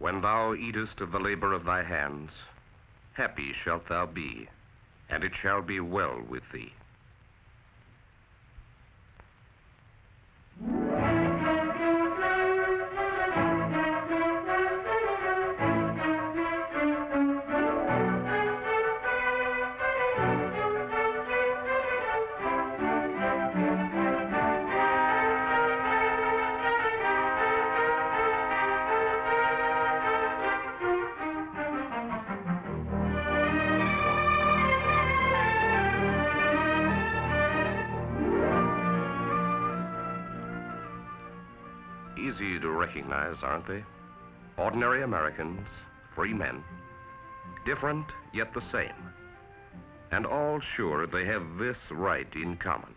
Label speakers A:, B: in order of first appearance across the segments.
A: When thou eatest of the labor of thy hands, happy shalt thou be, and it shall be well with thee. Easy to recognize, aren't they? Ordinary Americans, free men, different yet the same, and all sure they have this right in common: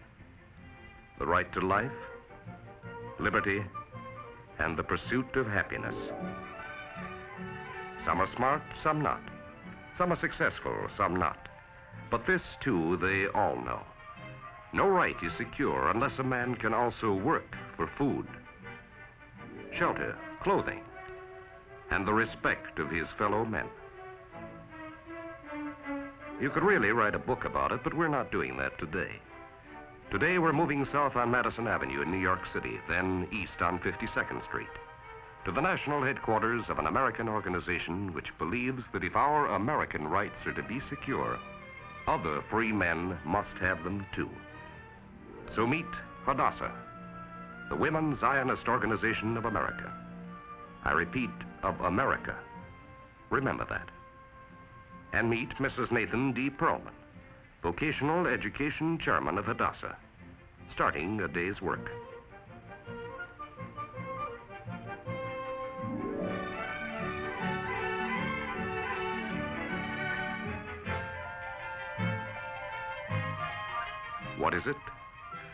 A: the right to life, liberty, and the pursuit of happiness. Some are smart, some not. Some are successful, some not. But this, too, they all know. No right is secure unless a man can also work for food, shelter, clothing, and the respect of his fellow men. You could really write a book about it, but we're not doing that today. Today we're moving south on Madison Avenue in New York City, then east on 52nd Street, to the national headquarters of an American organization which believes that if our American rights are to be secure, other free men must have them too. So meet Hadassah, the Women's Zionist Organization of America. I repeat, of America. Remember that. And meet Mrs. Nathan D. Perlman, Vocational Education Chairman of Hadassah, starting a day's work. What is it?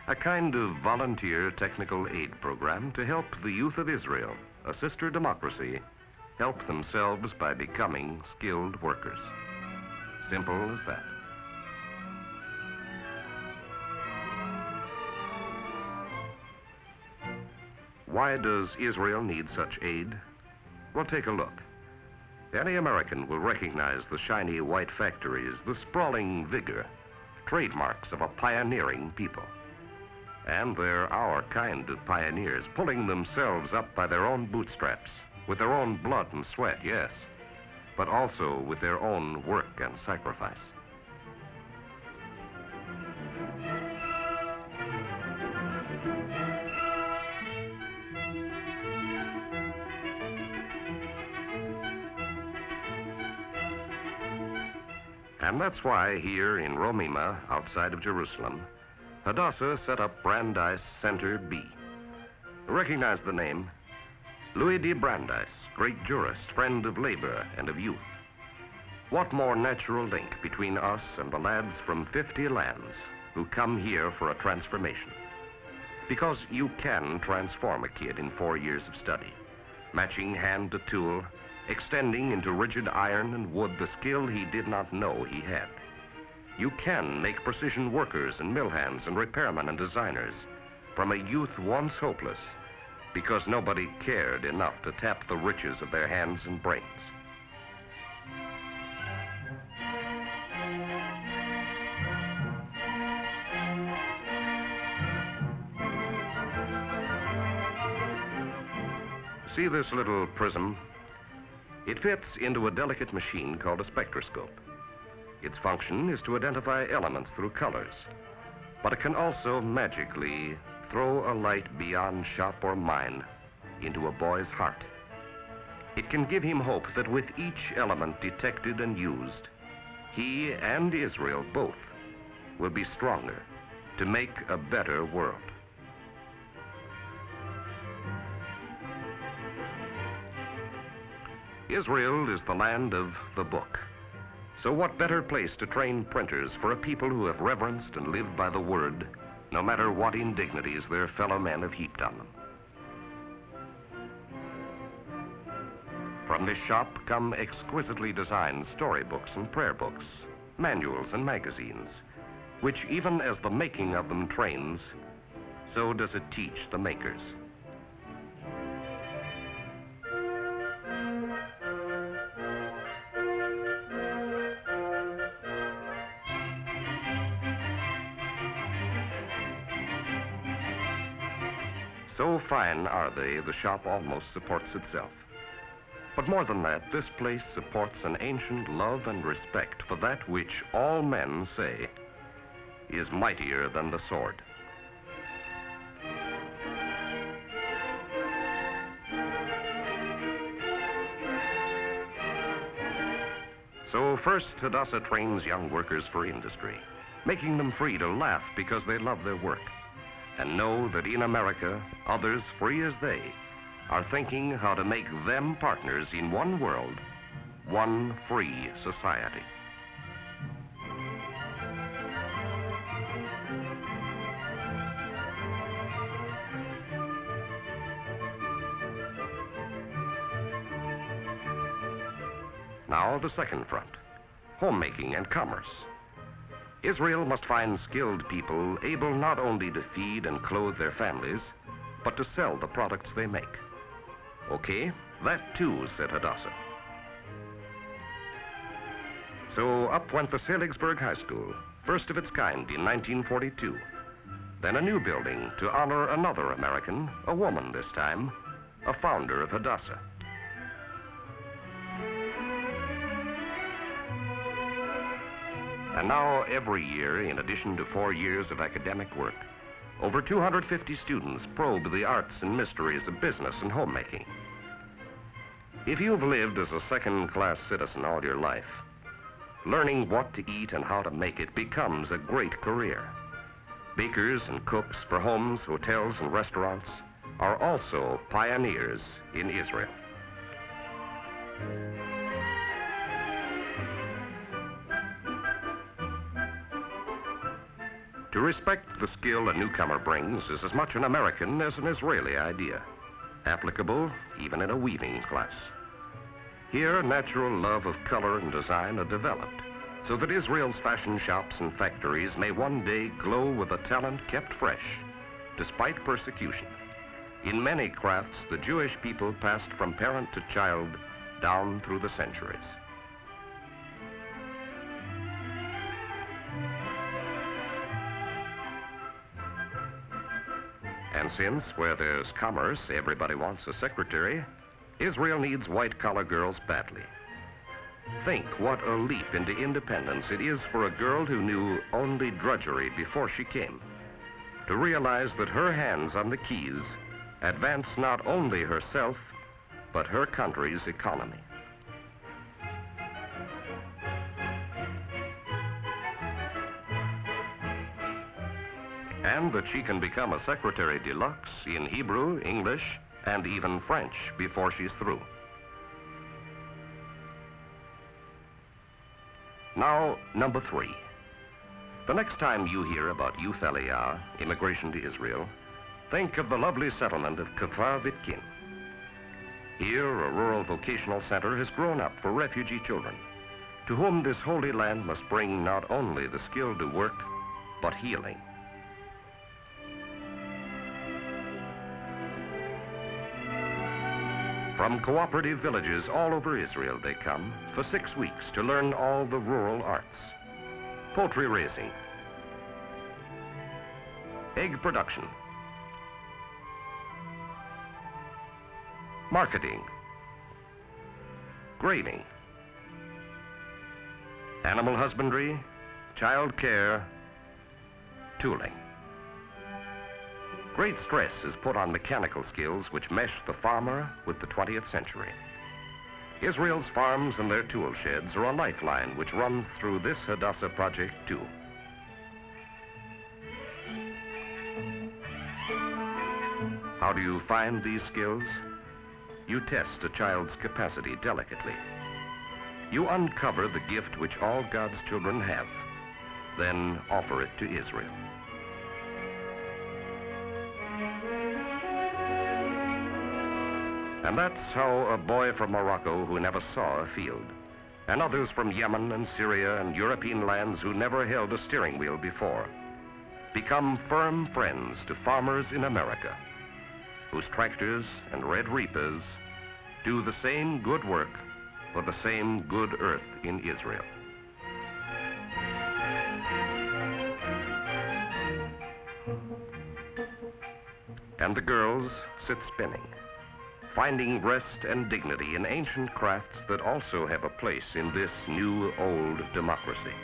A: A kind of volunteer technical aid program to help the youth of Israel, a sister democracy, help themselves by becoming skilled workers. Simple as that. Why does Israel need such aid? Well, take a look. Any American will recognize the shiny white factories, the sprawling vigor, trademarks of a pioneering people. And they're our kind of pioneers, pulling themselves up by their own bootstraps, with their own blood and sweat, yes, but also with their own work and sacrifice. And that's why here in Romema, outside of Jerusalem, Hadassah set up Brandeis Center B. Recognize the name? Louis D. Brandeis, great jurist, friend of labor and of youth. What more natural link between us and the lads from 50 lands who come here for a transformation? Because you can transform a kid in 4 years of study, matching hand to tool, extending into rigid iron and wood the skill he did not know he had. You can make precision workers and mill hands and repairmen and designers from a youth once hopeless because nobody cared enough to tap the riches of their hands and brains. See this little prism? It fits into a delicate machine called a spectroscope. Its function is to identify elements through colors, but it can also magically throw a light beyond shop or mine into a boy's heart. It can give him hope that with each element detected and used, he and Israel both will be stronger to make a better world. Israel is the land of the book. So what better place to train printers for a people who have reverenced and lived by the word, no matter what indignities their fellow men have heaped on them. From this shop come exquisitely designed storybooks and prayer books, manuals and magazines, which even as the making of them trains, so does it teach the makers. So fine are they, the shop almost supports itself. But more than that, this place supports an ancient love and respect for that which all men say is mightier than the sword. So first, Hadassah trains young workers for industry, making them free to laugh because they love their work, and know that in America, others free as they are thinking how to make them partners in one world, one free society. Now the second front, homemaking and commerce. Israel must find skilled people able not only to feed and clothe their families, but to sell the products they make. Okay, that too, said Hadassah. So up went the Seligsburg High School, first of its kind in 1942. Then a new building to honor another American, a woman this time, a founder of Hadassah. And now, every year, in addition to 4 years of academic work, over 250 students probe the arts and mysteries of business and homemaking. If you've lived as a second-class citizen all your life, learning what to eat and how to make it becomes a great career. Bakers and cooks for homes, hotels, and restaurants are also pioneers in Israel. To respect the skill a newcomer brings is as much an American as an Israeli idea, applicable even in a weaving class. Here, natural love of color and design are developed, so that Israel's fashion shops and factories may one day glow with a talent kept fresh, despite persecution. In many crafts, the Jewish people passed from parent to child down through the centuries. And since, where there's commerce, everybody wants a secretary, Israel needs white-collar girls badly. Think what a leap into independence it is for a girl who knew only drudgery before she came, to realize that her hands on the keys advance not only herself, but her country's economy. And that she can become a secretary de luxe in Hebrew, English, and even French before she's through. Now, number 3. The next time you hear about youth aliyah, immigration to Israel, think of the lovely settlement of Kfar Vitkin. Here, a rural vocational center has grown up for refugee children, to whom this holy land must bring not only the skill to work, but healing. From cooperative villages all over Israel they come for 6 weeks to learn all the rural arts. Poultry raising, egg production, marketing, grading, animal husbandry, child care, tooling. Great stress is put on mechanical skills which mesh the farmer with the 20th century. Israel's farms and their tool sheds are a lifeline which runs through this Hadassah project too. How do you find these skills? You test a child's capacity delicately. You uncover the gift which all God's children have, then offer it to Israel. And that's how a boy from Morocco who never saw a field, and others from Yemen and Syria and European lands who never held a steering wheel before, become firm friends to farmers in America, whose tractors and red reapers do the same good work for the same good earth in Israel. and the girls sit spinning, finding rest and dignity in ancient crafts that also have a place in this new old democracy.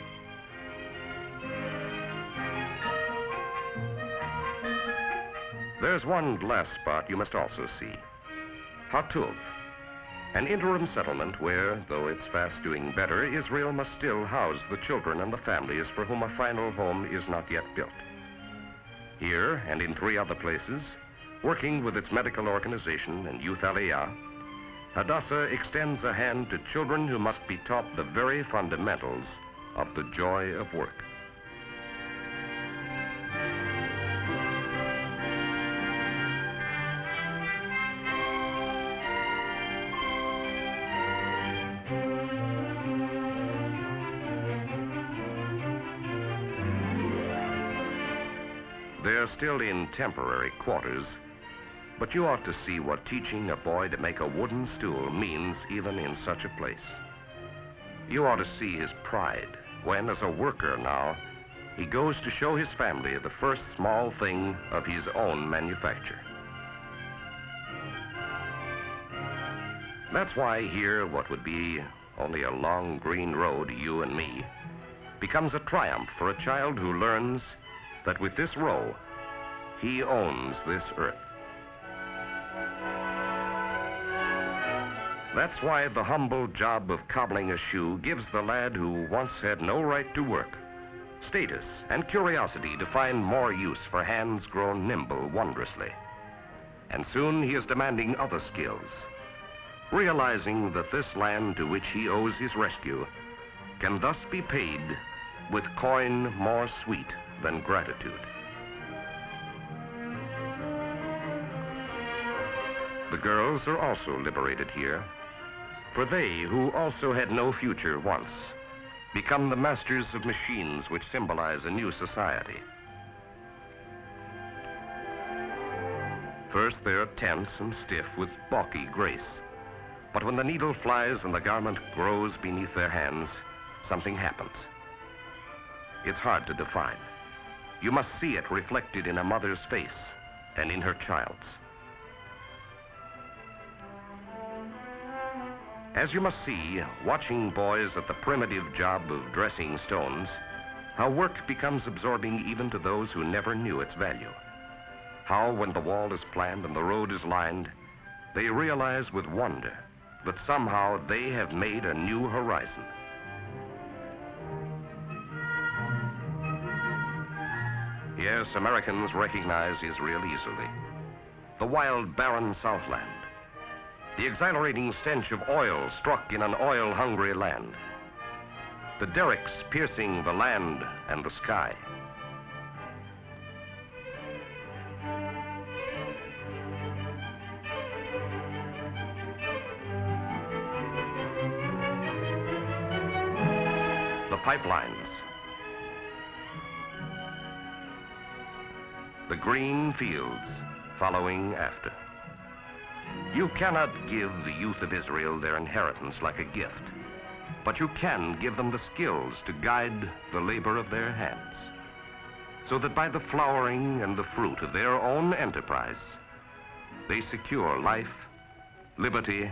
A: There's one last spot you must also see. Hatuv, an interim settlement where, though it's fast doing better, Israel must still house the children and the families for whom a final home is not yet built. Here, and in 3 other places, working with its medical organization and youth aliyah, Hadassah extends a hand to children who must be taught the very fundamentals of the joy of work. They're still in temporary quarters, but you ought to see what teaching a boy to make a wooden stool means even in such a place. You ought to see his pride when, as a worker now, he goes to show his family the first small thing of his own manufacture. That's why here, what would be only a long green road to you and me, becomes a triumph for a child who learns that with this row, he owns this earth. That's why the humble job of cobbling a shoe gives the lad who once had no right to work status and curiosity to find more use for hands grown nimble wondrously. And soon he is demanding other skills, realizing that this land to which he owes his rescue can thus be paid with coin more sweet than gratitude. The girls are also liberated here, for they, who also had no future once, become the masters of machines which symbolize a new society. First, they're tense and stiff with balky grace, but when the needle flies and the garment grows beneath their hands, something happens. It's hard to define. You must see it reflected in a mother's face and in her child's. As you must see, watching boys at the primitive job of dressing stones, how work becomes absorbing even to those who never knew its value. How, when the wall is planned and the road is lined, they realize with wonder that somehow they have made a new horizon. Yes, Americans recognize Israel easily. The wild, barren Southland. The exhilarating stench of oil struck in an oil-hungry land. The derricks piercing the land and the sky. The pipelines. The green fields following after. You cannot give the youth of Israel their inheritance like a gift, but you can give them the skills to guide the labor of their hands, so that by the flowering and the fruit of their own enterprise, they secure life, liberty,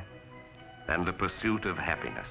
A: and the pursuit of happiness.